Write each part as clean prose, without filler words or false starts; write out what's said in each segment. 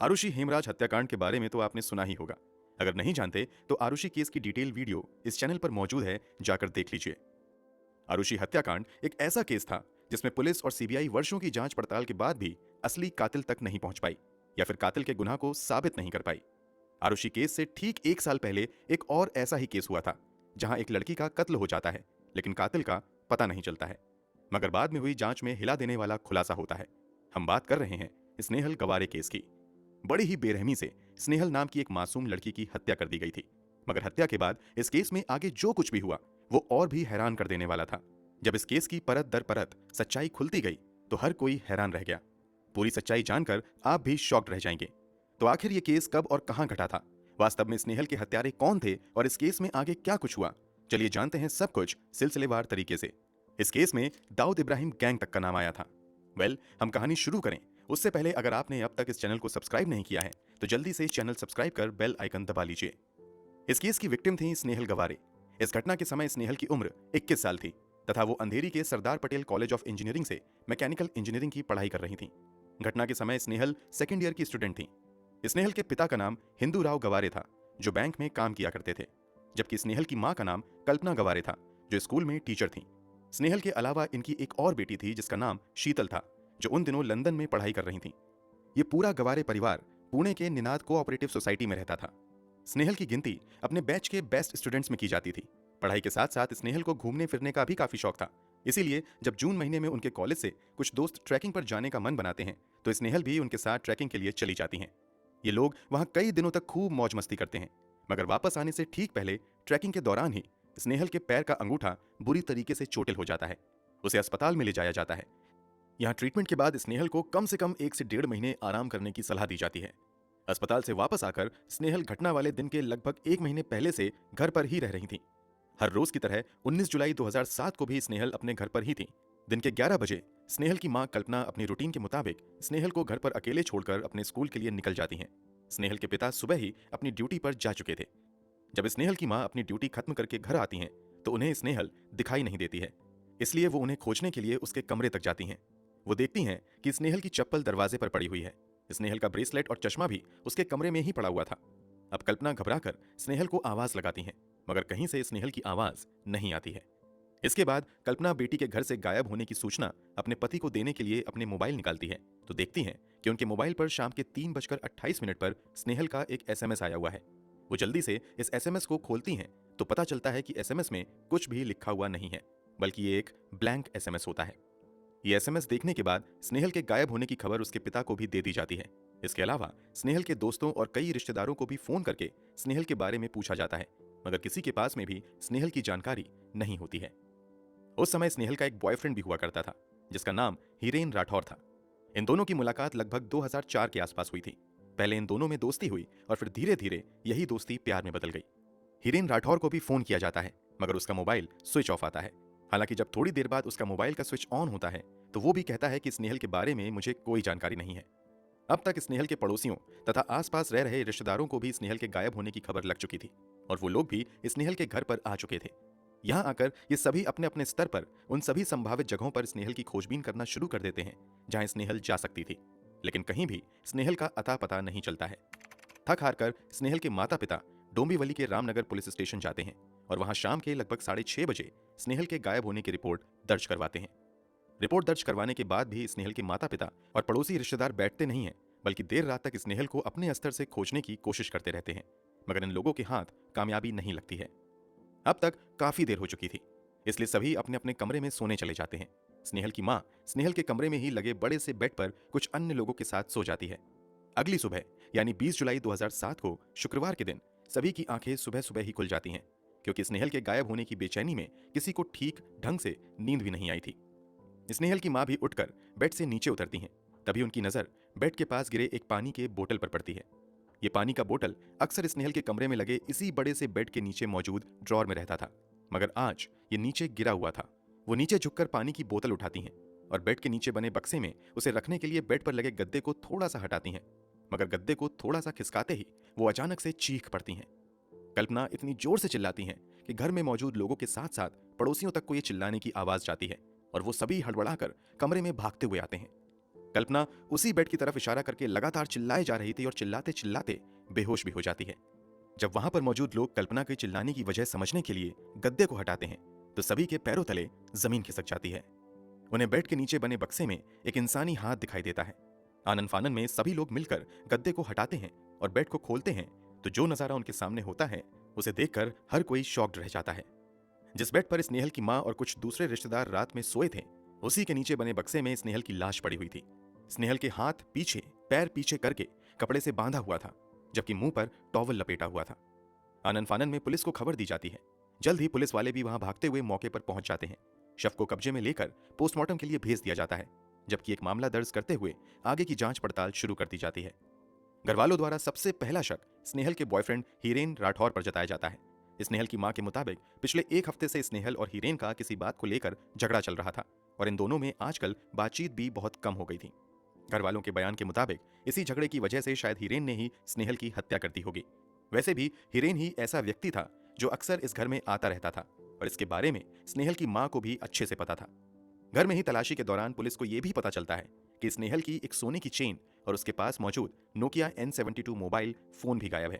आरुषि हेमराज हत्याकांड के बारे में तो आपने सुना ही होगा। अगर नहीं जानते तो आरुषि केस की डिटेल वीडियो इस चैनल पर मौजूद है, जाकर देख लीजिए। आरुषि हत्याकांड एक ऐसा केस था जिसमें पुलिस और सीबीआई वर्षों की जांच पड़ताल के बाद भी असली कातिल तक नहीं पहुंच पाई या फिर कातिल के गुनाह को साबित नहीं कर पाई। आरुषि केस से ठीक 1 साल पहले एक और ऐसा ही केस हुआ था, जहां एक लड़की का कत्ल हो जाता है लेकिन कातिल का पता नहीं चलता है, मगर बाद में हुई जांच में हिला देने वाला खुलासा होता है। हम बात कर रहे हैं स्नेहल गवारे केस की। बड़ी ही बेरहमी से स्नेहल नाम की एक मासूम लड़की की हत्या कर दी गई थी, मगर हत्या के बाद इस केस में आगे जो कुछ भी हुआ वो और भी हैरान कर देने वाला था। जब इस केस की परत दर परत सच्चाई खुलती गई तो हर कोई हैरान रह गया। पूरी सच्चाई जानकर आप भी शॉक्ड रह जाएंगे। तो आखिर ये केस कब और कहां घटा था, वास्तव में स्नेहल के हत्यारे कौन थे और इस केस में आगे क्या कुछ हुआ, चलिए जानते हैं सब कुछ सिलसिलेवार तरीके से। इस केस में दाऊद इब्राहिम गैंग तक का नाम आया था। हम कहानी शुरू करें उससे पहले अगर आपने अब तक इस चैनल को सब्सक्राइब नहीं किया है तो जल्दी से इस चैनल सब्सक्राइब कर बेल आइकन दबा लीजिए। इस केस की विक्टिम थी स्नेहल गवारे। इस घटना के समय स्नेहल की उम्र 21 साल थी तथा वो अंधेरी के Sardar Patel college of engineering से मैकेनिकल इंजीनियरिंग की पढ़ाई कर रही थी। घटना के समय स्नेहल सेकेंड ईयर की स्टूडेंट थी। स्नेहल के पिता का नाम हिंदू राव गवारे था, जो बैंक में काम किया करते थे, जबकि स्नेहल की मां का नाम कल्पना गवारे था, जो स्कूल में टीचर थी। स्नेहल के अलावा इनकी एक और बेटी थी जिसका नाम शीतल था, जो उन दिनों लंदन में पढ़ाई कर रही थी। ये पूरा गवारे परिवार पुणे के निनाद कोऑपरेटिव सोसाइटी में रहता था। स्नेहल की गिनती अपने बैच के बेस्ट स्टूडेंट्स में की जाती थी। पढ़ाई के साथ साथ स्नेहल को घूमने फिरने का भी काफी शौक था। इसीलिए जब जून महीने में उनके कॉलेज से कुछ दोस्त ट्रैकिंग पर जाने का मन बनाते हैं तो स्नेहल भी उनके साथ ट्रैकिंग के लिए चली जाती हैं। ये लोग वहां कई दिनों तक खूब मौज मस्ती करते हैं, मगर वापस आने से ठीक पहले ट्रैकिंग के दौरान ही स्नेहल के पैर का अंगूठा बुरी तरीके से चोटिल हो जाता है। उसे अस्पताल में ले जाया जाता है। यहाँ ट्रीटमेंट के बाद स्नेहल को कम से कम 1 से 1.5 महीने आराम करने की सलाह दी जाती है। अस्पताल से वापस आकर स्नेहल घटना वाले दिन के लगभग 1 महीने पहले से घर पर ही रह रही थी। हर रोज की तरह 19 जुलाई 2007 को भी स्नेहल अपने घर पर ही थी। दिन के 11 बजे स्नेहल की मां कल्पना अपनी रूटीन के मुताबिक स्नेहल को घर पर अकेले छोड़कर अपने स्कूल के लिए निकल जाती हैं। स्नेहल के पिता सुबह ही अपनी ड्यूटी पर जा चुके थे। जब स्नेहल की मां अपनी ड्यूटी खत्म करके घर आती हैं तो उन्हें स्नेहल दिखाई नहीं देती है, इसलिए वो उन्हें खोजने के लिए उसके कमरे तक जाती हैं। वो देखती हैं कि स्नेहल की चप्पल दरवाजे पर पड़ी हुई है। स्नेहल का ब्रेसलेट और चश्मा भी उसके कमरे में ही पड़ा हुआ था। अब कल्पना घबराकर स्नेहल को आवाज लगाती हैं, मगर कहीं से स्नेहल की आवाज नहीं आती है। इसके बाद कल्पना बेटी के घर से गायब होने की सूचना अपने पति को देने के लिए अपने मोबाइल निकालती है तो देखती हैं कि उनके मोबाइल पर शाम के 3:28 पर स्नेहल का एक एसएमएस आया हुआ है। वो जल्दी से इस एसएमएस को खोलती हैं तो पता चलता है कि एसएमएस में कुछ भी लिखा हुआ नहीं है, बल्कि ये एक ब्लैंक एसएमएस होता है। ये एसएमएस देखने के बाद स्नेहल के गायब होने की खबर उसके पिता को भी दे दी जाती है। इसके अलावा स्नेहल के दोस्तों और कई रिश्तेदारों को भी फोन करके स्नेहल के बारे में पूछा जाता है, मगर किसी के पास में भी स्नेहल की जानकारी नहीं होती है। उस समय स्नेहल का एक बॉयफ्रेंड भी हुआ करता था जिसका नाम हिरेन राठौर था। इन दोनों की मुलाकात लगभग 2004 के आसपास हुई थी। पहले इन दोनों में दोस्ती हुई और फिर धीरे धीरे यही दोस्ती प्यार में बदल गई। हिरेन राठौर को भी फोन किया जाता है, मगर उसका मोबाइल स्विच ऑफ आता है। हालांकि जब थोड़ी देर बाद उसका मोबाइल का स्विच ऑन होता है तो वो भी कहता है कि स्नेहल के बारे में मुझे कोई जानकारी नहीं है। अब तक स्नेहल के पड़ोसियों तथा आसपास रह रहे रिश्तेदारों को भी स्नेहल के गायब होने की खबर लग चुकी थी और वो लोग भी स्नेहल के घर पर आ चुके थे। यहाँ आकर ये सभी अपने अपने स्तर पर उन सभी संभावित जगहों पर स्नेहल की खोजबीन करना शुरू कर देते हैं जहां स्नेहल जा सकती थी, लेकिन कहीं भी स्नेहल का अता पता नहीं चलता है। थक हार कर स्नेहल के माता पिता डोंबिवली के रामनगर पुलिस स्टेशन जाते हैं और वहां शाम के लगभग 6:30 बजे स्नेहल के गायब होने की रिपोर्ट दर्ज करवाते हैं। रिपोर्ट दर्ज करवाने के बाद भी स्नेहल के माता पिता और पड़ोसी रिश्तेदार बैठते नहीं हैं, बल्कि देर रात तक स्नेहल को अपने स्तर से खोजने की कोशिश करते रहते हैं, मगर इन लोगों के हाथ कामयाबी नहीं लगती है। अब तक काफी देर हो चुकी थी, इसलिए सभी अपने अपने कमरे में सोने चले जाते हैं। स्नेहल की मां स्नेहल के कमरे में ही लगे बड़े से बेड पर कुछ अन्य लोगों के साथ सो जाती है। अगली सुबह यानी 20 जुलाई 2007 को शुक्रवार के दिन सभी की आंखें सुबह सुबह ही खुल जाती हैं, क्योंकि स्नेहल के गायब होने की बेचैनी में किसी को ठीक ढंग से नींद भी नहीं आई थी। स्नेहल की मां भी उठकर बेड से नीचे उतरती हैं। तभी उनकी नजर बेड के पास गिरे एक पानी के बोतल पर पड़ती है। ये पानी का बोतल अक्सर स्नेहल के कमरे में लगे इसी बड़े से बेड के नीचे मौजूद ड्रॉर में रहता था, मगर आज ये नीचे गिरा हुआ था। वो नीचे झुककर पानी की बोतल उठाती हैं और बेड के नीचे बने बक्से में उसे रखने के लिए बेड पर लगे गद्दे को थोड़ा सा हटाती हैं, मगर गद्दे को थोड़ा सा खिसकाते ही वो अचानक से चीख पड़ती हैं। कल्पना इतनी जोर से चिल्लाती हैं कि घर में मौजूद लोगों के साथ साथ पड़ोसियों तक को ये चिल्लाने की आवाज जाती है और वो सभी हड़बड़ाकर कमरे में भागते हुए आते हैं। कल्पना उसी बेड की तरफ इशारा करके लगातार चिल्लाए जा रही थी और चिल्लाते चिल्लाते बेहोश भी हो जाती है। जब वहां पर मौजूद लोग कल्पना के चिल्लाने की वजह समझने के लिए गद्दे को हटाते हैं तो सभी के पैरों तले जमीन खिसक जाती है। उन्हें बेड के नीचे बने बक्से में एक इंसानी हाथ दिखाई देता है। आनन फानन में सभी लोग मिलकर गद्दे को हटाते हैं और बेड को खोलते हैं तो जो नजारा उनके सामने होता है उसे देखकर हर कोई शॉक्ड रह जाता है। जिस बेड पर स्नेहल की मां और कुछ दूसरे रिश्तेदार रात में सोए थे उसी के नीचे बने बक्से में स्नेहल की लाश पड़ी हुई थी। स्नेहल के हाथ पीछे, पैर पीछे करके कपड़े से बांधा हुआ था, जबकि मुंह पर टॉवल लपेटा हुआ था। आनन फानन में पुलिस को खबर दी जाती है। जल्द ही पुलिस वाले भी वहां भागते हुए मौके पर पहुंच जाते हैं। शव को कब्जे में लेकर पोस्टमार्टम के लिए भेज दिया जाता है, जबकि एक मामला दर्ज करते हुए आगे की जांच पड़ताल शुरू कर दी जाती है। घरवालों द्वारा सबसे पहला शक स्नेहल के बॉयफ्रेंड हीरेन राठौर पर जताया जाता है। स्नेहल की मां के मुताबिक पिछले एक हफ्ते से स्नेहल और हीरेन का किसी बात को लेकर झगड़ा चल रहा था और इन दोनों में आजकल बातचीत भी बहुत कम हो गई थी। घरवालों के बयान के मुताबिक इसी झगड़े की वजह से शायद हीरेन ने ही स्नेहल की हत्या कर दी होगी। वैसे भी हीरेन ही ऐसा व्यक्ति था जो अक्सर इस घर में आता रहता था और इसके बारे में स्नेहल की मां को भी अच्छे से पता था। घर में ही तलाशी के दौरान पुलिस को यह भी पता चलता है कि स्नेहल की एक सोने की चेन और उसके पास मौजूद नोकिया N72 मोबाइल फोन भी गायब है।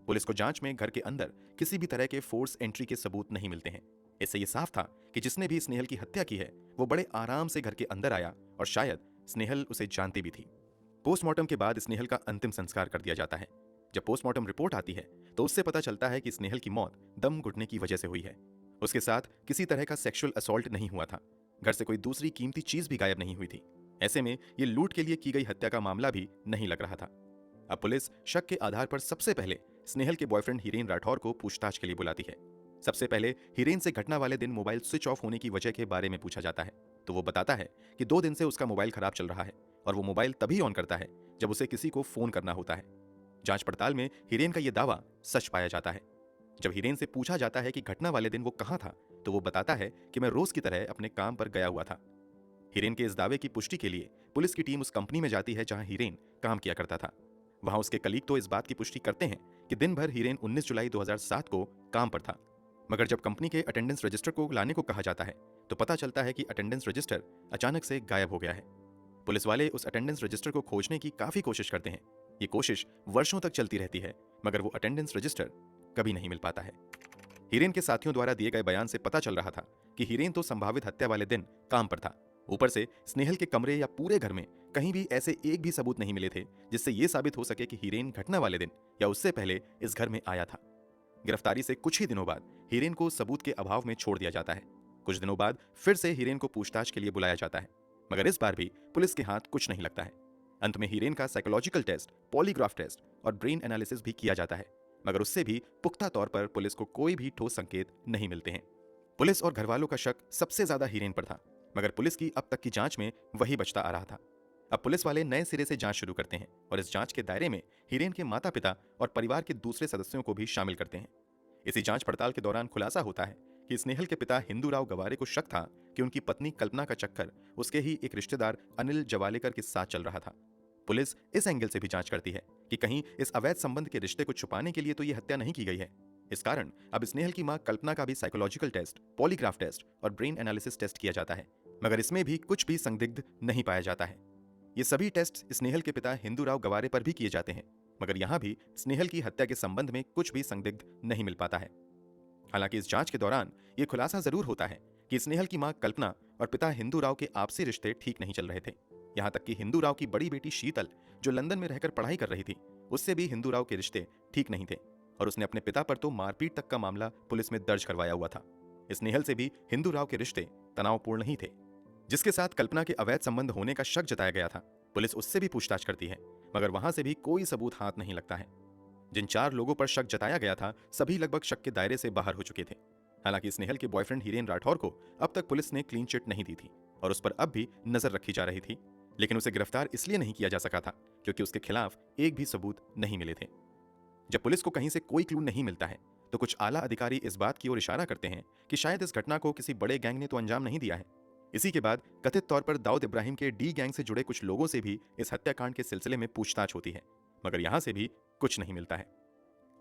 पुलिस को जांच में घर के अंदर किसी भी तरह के फोर्स एंट्री के सबूत नहीं मिलते हैं। इससे यह साफ था कि जिसने भी स्नेहल की हत्या की है वो बड़े आराम से घर के अंदर आया और शायद स्नेहल उसे जानती भी थी। पोस्टमार्टम के बाद स्नेहल का अंतिम संस्कार कर दिया जाता है। जब पोस्टमार्टम रिपोर्ट आती है तो उससे पता चलता है कि स्नेहल की मौत दम घुटने की वजह से हुई है। उसके साथ किसी तरह का सेक्सुअल असॉल्ट नहीं हुआ था। घर से कोई दूसरी कीमती चीज भी गायब नहीं हुई थी। ऐसे में ये लूट के लिए की गई हत्या का मामला भी नहीं लग रहा था। अब पुलिस शक के आधार पर सबसे पहले स्नेहल के बॉयफ्रेंड हीरेन राठौर को पूछताछ के लिए बुलाती है। सबसे पहले हीरेन से घटना वाले दिन मोबाइल स्विच ऑफ होने की वजह के बारे में पूछा जाता है तो वो बताता है कि 2 दिन से उसका मोबाइल खराब चल रहा है और वो मोबाइल तभी ऑन करता है जब उसे किसी को फोन करना होता है। जांच पड़ताल में हीरेन का यह दावा सच पाया जाता है। जब हीरेन से पूछा जाता है कि घटना वाले दिन वो कहां था तो वो बताता है कि मैं रोज की तरह अपने काम पर गया हुआ था। हीरेन के इस दावे की पुष्टि के लिए पुलिस की टीम उस कंपनी में जाती है जहां हीरेन काम किया करता था। वहां उसके कलीग तो इस बात की पुष्टि करते हैं कि दिन भर हीरेन 19 जुलाई 2007 को काम पर था। मगर जब कंपनी के अटेंडेंस रजिस्टर को लाने को कहा जाता है तो पता चलता है कि अटेंडेंस रजिस्टर अचानक से गायब हो गया है। पुलिस वाले उस अटेंडेंस रजिस्टर को खोजने की काफी कोशिश करते हैं। ये कोशिश वर्षों तक चलती रहती है मगर वो अटेंडेंस रजिस्टर कभी नहीं मिल पाता है। हीरेन के साथियों द्वारा दिए गए बयान से पता चल रहा था कि हीरेन तो संभावित हत्या वाले दिन काम पर था। ऊपर से स्नेहल के कमरे या पूरे घर में कहीं भी ऐसे एक भी सबूत नहीं मिले थे जिससे यह साबित हो सके कि हीरेन घटना वाले दिन या उससे पहले इस घर में आया था। गिरफ्तारी से कुछ ही दिनों बाद हीरेन को सबूत के अभाव में छोड़ दिया जाता है। कुछ दिनों बाद फिर से हीरेन को पूछताछ के लिए बुलाया जाता है मगर इस बार भी पुलिस के हाथ कुछ नहीं लगता है। अंत में हीरेन का साइकोलॉजिकल टेस्ट, पॉलीग्राफ टेस्ट और ब्रेन एनालिसिस भी किया जाता है मगर उससे भी पुख्ता तौर पर पुलिस को कोई भी ठोस संकेत नहीं मिलते हैं। पुलिस और घरवालों का शक सबसे ज्यादा हीरेन पर था मगर पुलिस की अब तक की जांच में वही बचता आ रहा था। अब पुलिस वाले नए सिरे से जांच शुरू करते हैं और इस जांच के दायरे में हीरेन के माता पिता और परिवार के दूसरे सदस्यों को भी शामिल करते हैं। इसी जांच पड़ताल के दौरान खुलासा होता है कि स्नेहल के पिता हिंदूराव गवारे को शक था कि उनकी पत्नी कल्पना का चक्कर उसके ही एक रिश्तेदार अनिल जवालेकर के साथ चल रहा था। पुलिस इस एंगल से भी जांच करती है कि कहीं इस अवैध संबंध के रिश्ते को छुपाने के लिए तो यह हत्या नहीं की गई है। इस कारण अब स्नेहल की मां कल्पना का भी साइकोलॉजिकल टेस्ट, पॉलीग्राफ टेस्ट और ब्रेन एनालिसिस टेस्ट किया जाता है मगर इसमें भी कुछ भी संदिग्ध नहीं पाया जाता है। ये सभी टेस्ट स्नेहल के पिता हिंदूराव गवारे पर भी किए जाते हैं मगर यहां भी स्नेहल की हत्या के संबंध में कुछ भी संदिग्ध नहीं मिल पाता है। हालांकि इस जांच के दौरान यह खुलासा जरूर होता है कि स्नेहल की मां कल्पना और पिता हिंदूराव के आपसी रिश्ते ठीक नहीं चल रहे थे। यहां तक कि हिंदूराव की बड़ी बेटी शीतल जो लंदन में रहकर पढ़ाई कर रही थी उससे भी हिंदूराव के रिश्ते ठीक नहीं थे और उसने अपने पिता पर तो मारपीट तक का मामला पुलिस में दर्ज करवाया हुआ था। स्नेहल से भी हिंदूराव के रिश्ते तनावपूर्ण नहीं थे। जिसके साथ कल्पना के अवैध संबंध होने का शक जताया गया था पुलिस उससे भी पूछताछ करती है मगर वहां से भी कोई सबूत हाथ नहीं लगता है। जिन 4 लोगों पर शक जताया गया था सभी लगभग शक के दायरे से बाहर हो चुके थे। हालांकि स्नेहल के बॉयफ्रेंड हीरेन राठौर को अब तक पुलिस ने क्लीन चिट नहीं दी थी और उस पर अब भी नजर रखी जा रही थी, लेकिन उसे गिरफ्तार इसलिए नहीं किया जा सका था क्योंकि उसके खिलाफ एक भी सबूत नहीं मिले थे। जब पुलिस को कहीं से कोई क्लू नहीं मिलता है तो कुछ आला अधिकारी इस बात की ओर इशारा करते हैं कि शायद इस घटना को किसी बड़े गैंग ने तो अंजाम नहीं दिया है। इसी के बाद कथित तौर पर दाऊद इब्राहिम के डी गैंग से जुड़े कुछ लोगों से भी इस हत्याकांड के सिलसिले में पूछताछ होती है मगर यहां से भी कुछ नहीं मिलता है।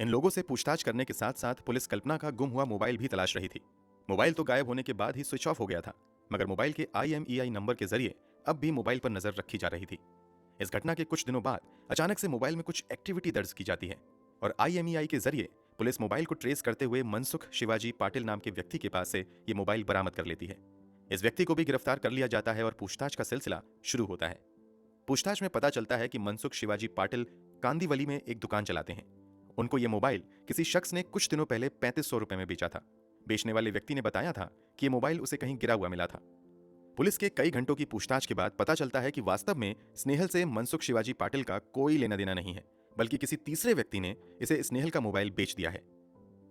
इन लोगों से पूछताछ करने के साथ साथ पुलिस कल्पना का गुम हुआ मोबाइल भी तलाश रही थी। मोबाइल तो गायब होने के बाद ही स्विच ऑफ हो गया था मगर मोबाइल के IMEI नंबर के जरिए अब भी मोबाइल पर नजर रखी जा रही थी। इस घटना के कुछ दिनों बाद अचानक से मोबाइल में कुछ एक्टिविटी दर्ज की जाती है और IMEI के जरिए पुलिस मोबाइल को ट्रेस करते हुए मनसुख शिवाजी पाटिल नाम के व्यक्ति के पास से ये मोबाइल बरामद कर लेती है। इस व्यक्ति को भी गिरफ्तार कर लिया जाता है और पूछताछ का सिलसिला शुरू होता है। पूछताछ में पता चलता है कि मनसुख शिवाजी पाटिल कांदीवली में एक दुकान चलाते हैं। उनको ये मोबाइल किसी शख्स ने कुछ दिनों पहले 3500 रुपए में बेचा था। बेचने वाले व्यक्ति ने बताया था कि ये मोबाइल उसे कहीं गिरा हुआ मिला था। पुलिस के कई घंटों की पूछताछ के बाद पता चलता है कि वास्तव में स्नेहल से मनसुख शिवाजी पाटिल का कोई लेना देना नहीं है, बल्कि किसी तीसरे व्यक्ति ने इसे स्नेहल का मोबाइल बेच दिया है।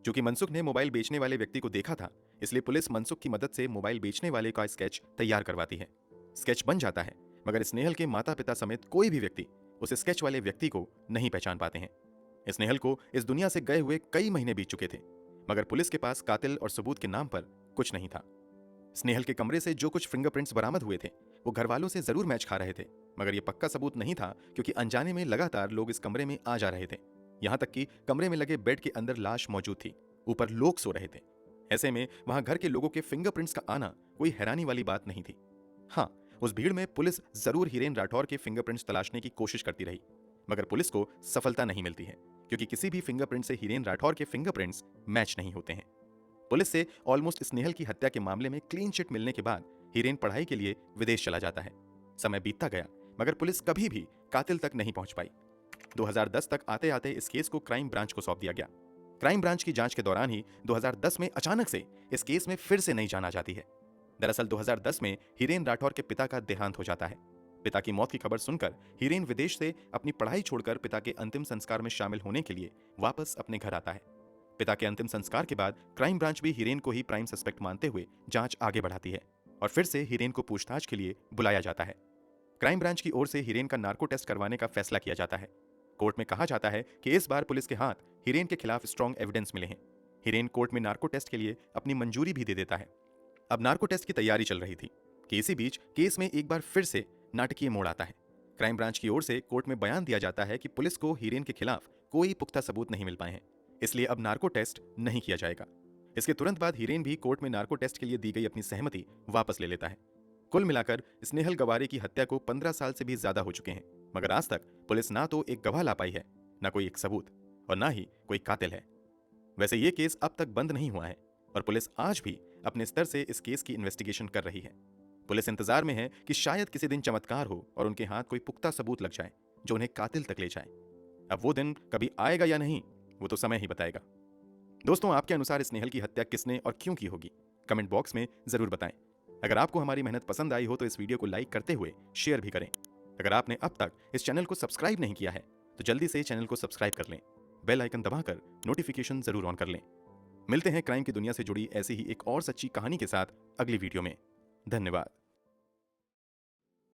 क्योंकि मनसुख ने मोबाइल बेचने वाले व्यक्ति को देखा था, इसलिए पुलिस मनसुख की मदद से मोबाइल बेचने वाले का स्केच तैयार करवाती है। स्केच बन जाता है, मगर स्नेहल के माता पिता समेत कोई भी व्यक्ति उस स्केच वाले व्यक्ति को नहीं पहचान पाते हैं। स्नेहल को इस दुनिया से गए हुए कई महीने बीत चुके थे, मगर पुलिस के पास कातिल और सबूत के नाम पर कुछ नहीं था। स्नेहल के कमरे से जो कुछ फिंगरप्रिंट्स बरामद हुए थे वो घर वालों से जरूर मैच खा रहे थे, मगर ये पक्का सबूत नहीं था, क्योंकि अनजाने में लगातार लोग इस कमरे में आ जा रहे थे। यहां तक कि कमरे में लगे बेड के अंदर लाश मौजूद थी, ऊपर लोग सो रहे थे। ऐसे में वहां घर के लोगों के फिंगरप्रिंट्स का आना कोई हैरानी वाली बात नहीं थी। हाँ, उस भीड़ में पुलिस जरूर हीरेन राठौर के फिंगरप्रिंट्स तलाशने की कोशिश करती रही, मगर पुलिस को सफलता नहीं मिलती है, क्योंकि किसी भी फिंगरप्रिंट से हीरेन राठौर के फिंगरप्रिंट्स मैच नहीं होते हैं। पुलिस से ऑलमोस्ट स्नेहल की हत्या के मामले में क्लीन चिट मिलने के बाद हीरेन पढ़ाई के लिए विदेश चला जाता है। समय बीतता गया, मगर पुलिस कभी भी कातिल तक नहीं पहुंच पाई। 2010 तक आते आते इस केस को क्राइम ब्रांच को सौंप दिया गया। क्राइम ब्रांच की जांच के दौरान ही 2010 में अचानक से इस केस में फिर से नई जान आ जाती है। दरअसल 2010 में हीरेन राठौर के पिता का देहांत हो जाता है। पिता की मौत की खबर सुनकर हीरेन विदेश से अपनी पढ़ाई छोड़कर पिता के अंतिम संस्कार में शामिल होने के लिए वापस अपने घर आता है। पिता के अंतिम संस्कार के बाद क्राइम ब्रांच भी हीरेन को ही प्राइम सस्पेक्ट मानते हुए जांच आगे बढ़ाती है और फिर से हीरेन को पूछताछ के लिए बुलाया जाता है। क्राइम ब्रांच की ओर से हीरेन का नार्को टेस्ट करवाने का फैसला किया जाता है। कोर्ट में कहा जाता है कि इस बार पुलिस के हाथ हीरेन के खिलाफ स्ट्रॉन्ग एविडेंस मिले हैं। हीरेन कोर्ट में नार्को टेस्ट के लिए अपनी मंजूरी भी दे देता है। अब नार्को टेस्ट की तैयारी चल रही थी कि इसी बीच केस में एक बार फिर से नाटकीय मोड़ आता है। क्राइम ब्रांच की ओर से कोर्ट में बयान दिया जाता है कि पुलिस को हीरेन के खिलाफ कोई पुख्ता सबूत नहीं मिल पाए हैं, इसलिए अब नार्को टेस्ट नहीं किया जाएगा। इसके तुरंत बाद हीरेन भी कोर्ट में नार्को टेस्ट के लिए दी गई अपनी सहमति वापस ले लेता है। कुल मिलाकर स्नेहल गवारे की हत्या को 15 साल से भी ज्यादा हो चुके हैं, मगर आज तक पुलिस ना तो एक गवाह ला पाई है, ना कोई एक सबूत, और ना ही कोई कातिल है। वैसे ये केस अब तक बंद नहीं हुआ है और पुलिस आज भी अपने स्तर से इस केस की इन्वेस्टिगेशन कर रही है। पुलिस इंतजार में है कि शायद किसी दिन चमत्कार हो और उनके हाथ कोई पुख्ता सबूत लग जाए जो उन्हें कातिल तक ले जाए। अब वो दिन कभी आएगा या नहीं, वो तो समय ही बताएगा। दोस्तों, आपके अनुसार स्नेहल की हत्या किसने और क्यों की होगी, कमेंट बॉक्स में जरूर बताएं। अगर आपको हमारी मेहनत पसंद आई हो तो इस वीडियो को लाइक करते हुए शेयर भी करें। अगर आपने अब तक इस चैनल को सब्सक्राइब नहीं किया है तो जल्दी से चैनल को सब्सक्राइब कर लें, बेल आइकन दबाकर नोटिफिकेशन जरूर ऑन कर लें। मिलते हैं क्राइम की दुनिया से जुड़ी ऐसी ही एक और सच्ची कहानी के साथ अगली वीडियो में। धन्यवाद।